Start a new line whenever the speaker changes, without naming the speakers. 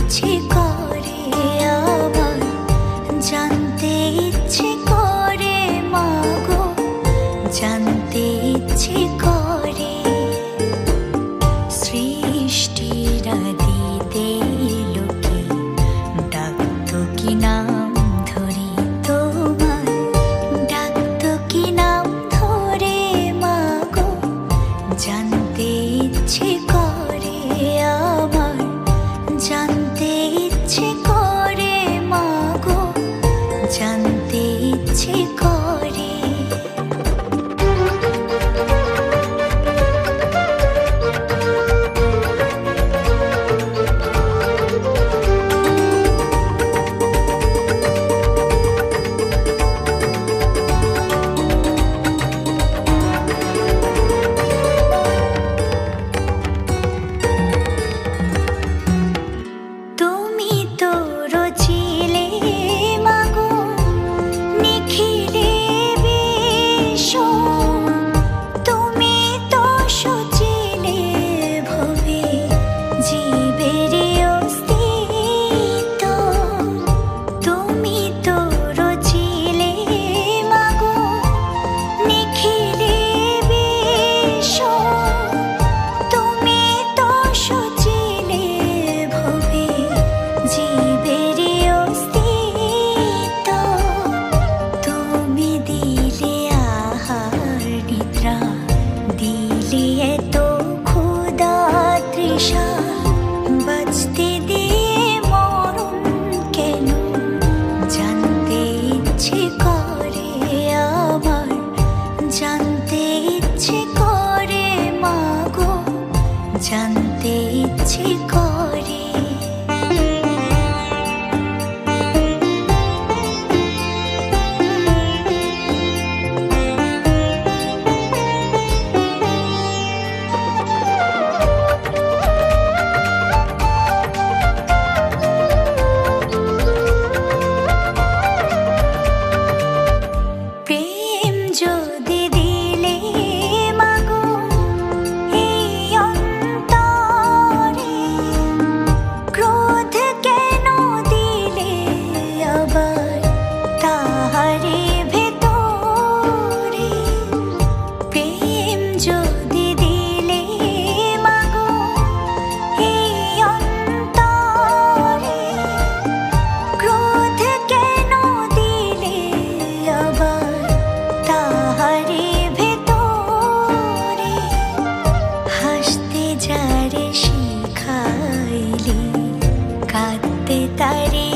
ইচ্ছে করে আমার, জানতে ইচ্ছে করে মাগো, জানতে ইচ্ছে করে। সৃষ্টির আদিতে লোকে ডাকতো কি নাম ধরে তোমার, ডাকতো কি নাম ধরে মাগো, জানতে ইচ্ছে করে আমার, জানতে ইচ্ছে করে মাগো, জানতে ইচ্ছে করে। বাঁচতে দিয়ে মরণ কেন, জানতে ইচ্ছে করে আমার, জানতে ইচ্ছে করে মাগো, জানতে ইচ্ছে করে। শিখাইলি কাঁদতে তারে